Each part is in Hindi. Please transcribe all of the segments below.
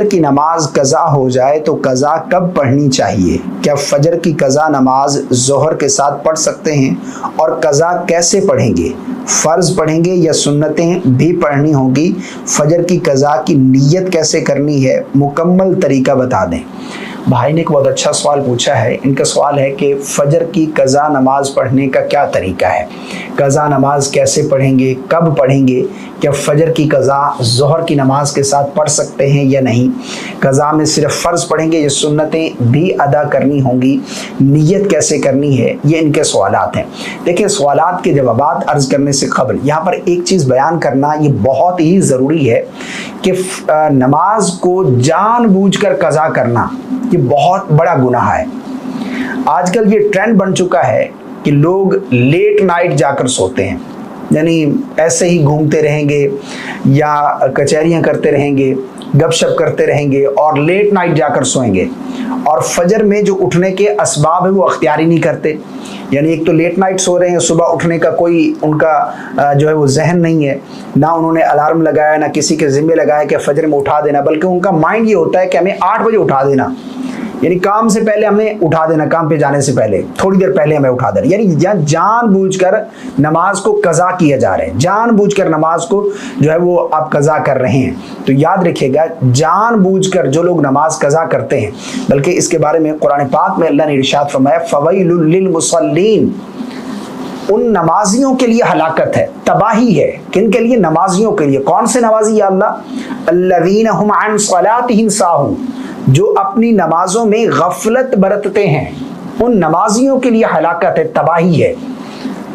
की नमाज कज़ा हो जाए तो कज़ा कब पढ़नी चाहिए? क्या फजर की कज़ा नमाज ज़ोहर के साथ पढ़ सकते हैं और कज़ा कैसे पढ़ेंगे? फ़र्ज़ पढ़ेंगे या सुन्नतें भी पढ़नी होगी? फजर की कज़ा की नीयत कैसे करनी है? मुकम्मल तरीका बता दें। भाई ने एक बहुत अच्छा सवाल पूछा है। इनका सवाल है कि फ़जर की कज़ा नमाज पढ़ने का क्या तरीका है, कज़ा नमाज कैसे पढ़ेंगे, कब पढ़ेंगे, क्या फ़जर की कज़ा ज़ोहर की नमाज के साथ पढ़ सकते हैं या नहीं, कज़ा में सिर्फ फ़र्ज़ पढ़ेंगे या सुन्नतें भी अदा करनी होंगी, नीयत कैसे करनी है, ये इनके सवालात हैं। देखिए, सवालात के जवाबात अर्ज़ करने से क़ब्ल यहाँ पर एक चीज़ बयान करना ये बहुत ही ज़रूरी है कि नमाज को जानबूझकर कज़ा करना ये बहुत बड़ा गुनाह है। आजकल ये ट्रेंड बन चुका है कि लोग लेट नाइट जाकर सोते हैं, यानी ऐसे ही घूमते रहेंगे या कचहरियां करते रहेंगे, गपशप करते रहेंगे और लेट नाइट जाकर सोएंगे और फजर में जो उठने के असबाब है वो अख्तियारी नहीं करते। यानी एक तो लेट नाइट सो रहे हैं, सुबह उठने का कोई उनका जो है वो जहन नहीं है, ना उन्होंने अलार्म लगाया, ना किसी के ज़िम्मे लगाया कि फजर में उठा देना, बल्कि उनका माइंड ये होता है कि हमें 8 बजे उठा देना, यानी काम से पहले हमें उठा देना, काम पे जाने से पहले थोड़ी देर पहले हमें उठा देना। यानी जानबूझकर नमाज को कज़ा किया जा रहा है, जानबूझकर नमाज को जो है वो आप कज़ा कर रहे हैं। तो याद रखिएगा, जानबूझकर जो लोग नमाज कज़ा करते हैं, बल्कि इसके बारे में कुरान पाक में अल्लाह ने इरशाद फरमाया, फ़वैलुल लिल मुसल्लीन, उन नमाजियों के लिए हलाकत है, तबाही है। किन के लिए? नमाजियों के लिए। कौन से नमाजी या अल्लाह? अल्लज़ीना हुम अन सलातिहिम साहून, जो अपनी नमाजों में गफलत बरतते हैं, उन नमाजियों के लिए हलाकत है, तबाही है।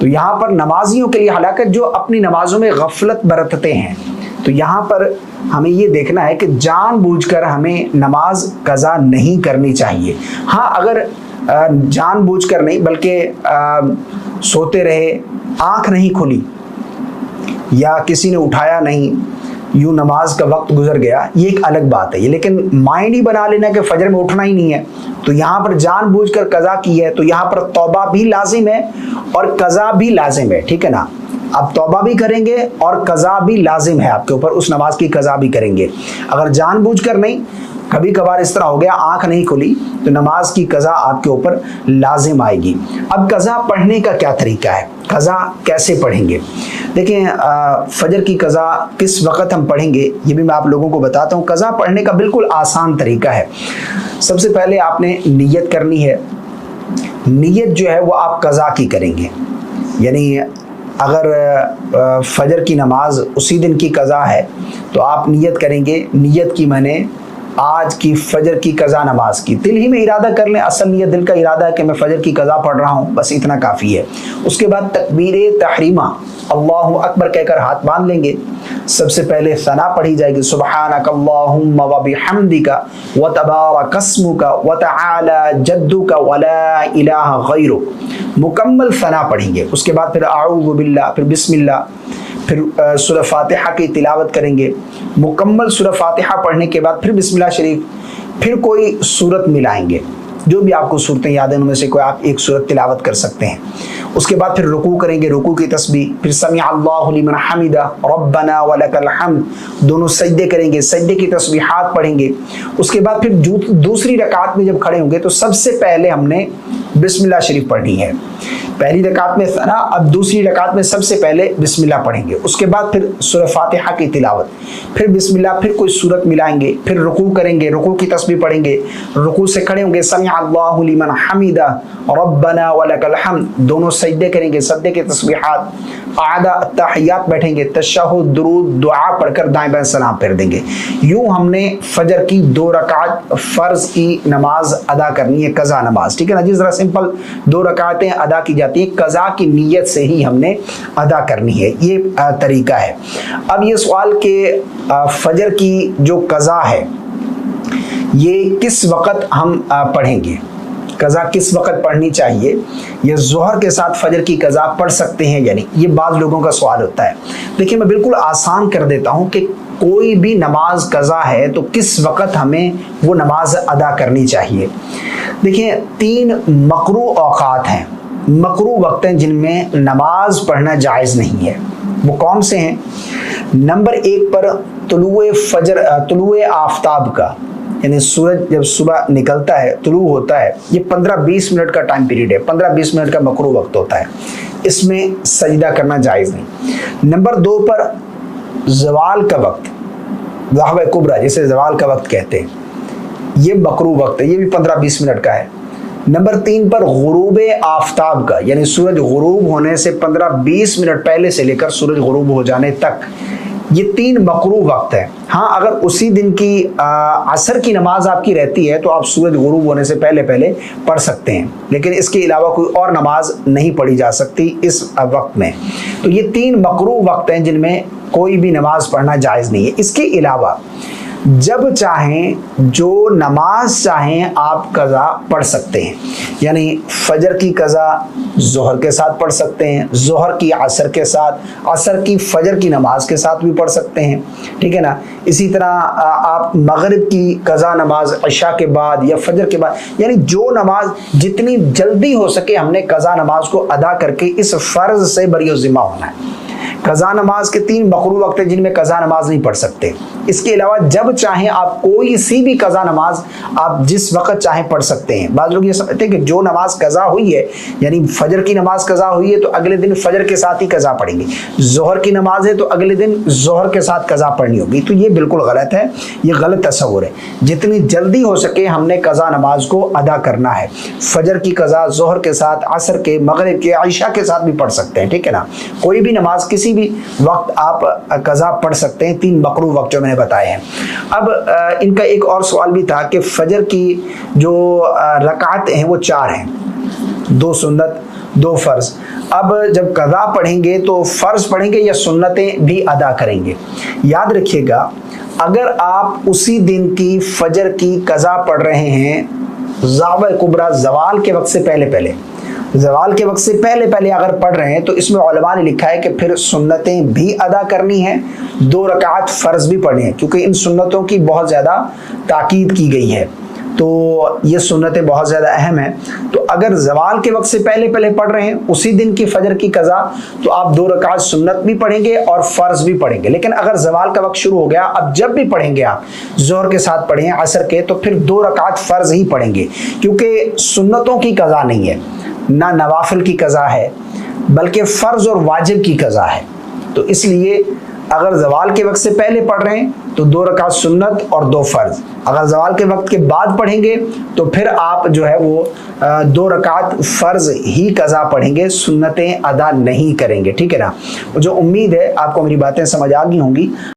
तो यहाँ पर नमाजियों के लिए हलाकत जो अपनी नमाजों में गफलत बरतते हैं। तो यहाँ पर हमें ये देखना है कि जानबूझकर हमें नमाज कज़ा नहीं करनी चाहिए। हाँ, अगर जानबूझकर नहीं बल्कि सोते रहे, आँख नहीं खुली या किसी ने उठाया नहीं, यूँ नमाज का वक्त गुजर गया, ये एक अलग बात है। ये लेकिन माइंड ही बना लेना कि फजर में उठना ही नहीं है, तो यहाँ पर जानबूझकर कज़ा की है, तो यहाँ पर तौबा भी लाजिम है और कज़ा भी लाजिम है, ठीक है ना। आप तौबा भी करेंगे और कज़ा भी लाजिम है आपके ऊपर, उस नमाज की कज़ा भी करेंगे। अगर जानबूझकर नहीं, कभी कभार इस तरह हो गया, आंख नहीं खुली, तो नमाज की कज़ा आपके ऊपर लाजिम आएगी। अब कज़ा पढ़ने का क्या तरीका है, कज़ा कैसे पढ़ेंगे? देखिए, फजर की कज़ा किस वक़्त हम पढ़ेंगे ये भी मैं आप लोगों को बताता हूँ। कज़ा पढ़ने का बिल्कुल आसान तरीका है। सबसे पहले आपने नीयत करनी है। नीयत जो है वो आप कज़ा की करेंगे, यानी अगर फजर की नमाज उसी दिन की कज़ा है तो आप नीयत करेंगे। नीयत की मैंने आज की फजर की कज़ा नमाज की, दिल ही में इरादा कर लें, असल नियत दिल का इरादा है कि मैं फजर की कज़ा पढ़ रहा हूँ, बस इतना काफ़ी है। उसके बाद तकबीर तहरीमा अल्लाहु अकबर कहकर हाथ बांध लेंगे। सबसे पहले सना पढ़ी जाएगी, सुब्हानक अल्लाहुम्मा व बिहम्दिका व तबारक अस्मुका व तआला जद्दुका व ला इलाहा गैरुक, मुकम्मल सना पढ़ेंगे। उसके बाद फिर आऊज़ु बिल्लाह, फिर बिस्मिल्लाह, फिर सूरह फातिहा की तिलावत करेंगे। मुकम्मल सूरह फातिहा पढ़ने के बाद फिर बिस्मिल्लाह शरीफ, फिर कोई सूरत मिलाएंगे, जो भी आपको सूरतें याद हैं उनमें से कोई आप एक सूरत तिलावत कर सकते हैं। उसके बाद फिर रुकू करेंगे, रुकू की तस्बीह, फिर समिअ अल्लाहु लिमन हमिदा रब्बना व लकल हम्द, दोनों सजदे करेंगे, सजदे की तस्बीहात पढ़ेंगे। उसके बाद फिर दूसरी रकात में जब खड़े होंगे तो सबसे पहले हमने बिस्मिल्लाह शरीफ पढ़नी है। पहली रकात में सना, अब दूसरी रकात में सबसे पहले बिस्मिल्लाह पढ़ेंगे। उसके बाद फिर सूरह फातिहा की तिलावत, फिर बिस्मिल्लाह, फिर कोई सूरत मिलाएंगे, फिर रुकू करेंगे, रुकू की तस्बीह पढ़ेंगे, रुकू से खड़े होंगे, समिअ अल्लाहु लिमन हमिदा रब्बना व लकल हम्द, दोनों सजदे करेंगे, सजदे की तस्बीहात, आधा तहियात बैठेंगे, तशहुद, दुरूद, दुआ पढ़कर दाएं बाएं सलाम फेर देंगे। यूं हमने फजर की 2 रकात फ़र्ज़ की नमाज अदा करनी है, कज़ा नमाज, ठीक है ना जी। ज़रा सिंपल 2 रकातें अदा की जाती है, कज़ा की नीयत से ही हमने अदा करनी है, ये तरीका है। अब ये सवाल के फजर की जो कज़ा है ये किस वक़्त हम पढ़ेंगे, कज़ा किस वक़्त पढ़नी चाहिए, या ज़ोहर के साथ फजर की कज़ा पढ़ सकते हैं यानी, ये बाज़ लोगों का सवाल होता है। देखिए, मैं बिल्कुल आसान कर देता हूँ कि कोई भी नमाज कज़ा है तो किस वक़्त हमें वो नमाज अदा करनी चाहिए। देखिए, 3 मकरू औक़ात हैं, मकरू वक्त हैं जिनमें नमाज पढ़ना जायज़ नहीं है। वो कौन से हैं? नंबर 1 पर तुलुए आफ्ताब का, यानी सूरज जब सुबह निकलता है, तुलू होता है, ये 15-20 मिनट का टाइम पीरियड है, 15-20 मिनट का मकरू वक्त होता है, इसमें सजदा करना जायज़ नहीं। नंबर 2 पर ज़वाल का वक्त, ज़हवा कुबरा जिसे ज़वाल का वक्त कहते हैं, ये मकरू वक्त है, ये भी 15-20 मिनट का है। नंबर 3 पर गुरूब आफ्ताब का, यानी सूरज गुरूब होने से 15-20 मिनट पहले से लेकर सूरज गुरूब हो जाने तक, ये 3 मकरू वक्त है। हाँ, अगर उसी दिन की असर की नमाज आपकी रहती है तो आप सूरज गुरूब होने से पहले पहले पढ़ सकते हैं, लेकिन इसके अलावा कोई और नमाज नहीं पढ़ी जा सकती इस वक्त में। तो ये 3 मकरू वक्त हैं जिनमें कोई भी नमाज पढ़ना जायज़ नहीं है। इसके अलावा जब चाहें, जो नमाज चाहें आप कज़ा पढ़ सकते हैं, यानी फजर की कज़ा ज़ोहर के साथ पढ़ सकते हैं, ज़ोहर की असर के साथ, असर की फजर की नमाज के साथ भी पढ़ सकते हैं, ठीक है ना। इसी तरह आप मगरिब की कज़ा नमाज इशा के बाद या फजर के बाद, यानी जो नमाज जितनी जल्दी हो सके हमने कज़ा नमाज को अदा करके इस फ़र्ज़ से बरी ज़िम्मा होना है। कज़ा नमाज के 3 मकरू वक्त हैं जिनमें कज़ा नमाज नहीं पढ़ सकते। इसके अलावा जब चाहें आप कोई सी भी कज़ा नमाज आप जिस वक्त चाहें पढ़ सकते हैं। बाज़ लोग ये समझते हैं कि जो नमाज कज़ा हुई है, यानी फजर की नमाज कज़ा हुई है तो अगले दिन फजर के साथ ही कज़ा पढ़ेंगे, ज़ोहर की नमाज है तो अगले दिन ज़ोहर के साथ कज़ा पढ़नी होगी। तो ये बिल्कुल गलत है, ये गलत तस्वुर है। जितनी जल्दी हो सके हमने कज़ा नमाज को अदा करना है। फजर की कज़ा ज़ोहर के साथ, असर के, मगरिब के, इशा के साथ भी पढ़ सकते हैं, ठीक है ना। कोई भी नमाज किसी भी वक्त आप कज़ा पढ़ सकते हैं, 3 मकरू वक्त जो मैंने बताए हैं। अब इनका एक और सवाल भी था कि फजर की जो रकात हैं वो 4 हैं, 2 सुन्नत 2 फ़र्ज़। अब जब कज़ा पढ़ेंगे तो फ़र्ज़ पढ़ेंगे या सुन्नतें भी अदा करेंगे। याद रखिएगा, अगर आप उसी दिन की फजर की कज़ा पढ़ रहे हैं ज़हवा कुबरा ज़वाल के वक्त से पहले पहले, ज़वाल के वक्त से पहले पहले अगर पढ़ रहे हैं तो इसमें उलमा ने लिखा है कि फिर सुन्नतें भी अदा करनी है, 2 रकात फ़र्ज़ भी पढ़नी है, क्योंकि इन सुन्नतों की बहुत ज़्यादा ताकीद की गई है। तो ये सुन्नतें बहुत ज़्यादा अहम हैं। तो अगर ज़वाल के वक्त से पहले पहले पढ़ रहे हैं उसी दिन की फजर की कज़ा, तो आप 2 रकात सुन्नत भी पढ़ेंगे और फ़र्ज़ भी पढ़ेंगे। लेकिन अगर ज़वाल का वक्त शुरू हो गया, अब जब भी पढ़ेंगे आप ज़ोहर के साथ पढ़ें, असर के, तो फिर 2 रकात फ़र्ज़ ही पढ़ेंगे, क्योंकि सुन्नतों की कज़ा नहीं है, ना नवाफिल की कज़ा है, बल्कि फ़र्ज़ और वाजिब की कज़ा है। तो इसलिए अगर ज़वाल के वक्त से पहले पढ़ रहे हैं तो 2 रकात सुन्नत और 2 फ़र्ज़। अगर ज़वाल के वक्त के बाद पढ़ेंगे तो फिर आप जो है वो 2 रकात फ़र्ज़ ही कज़ा पढ़ेंगे, सुन्नतें अदा नहीं करेंगे, ठीक है ना। मुझे उम्मीद है आपको मेरी बातें समझ आ गई होंगी।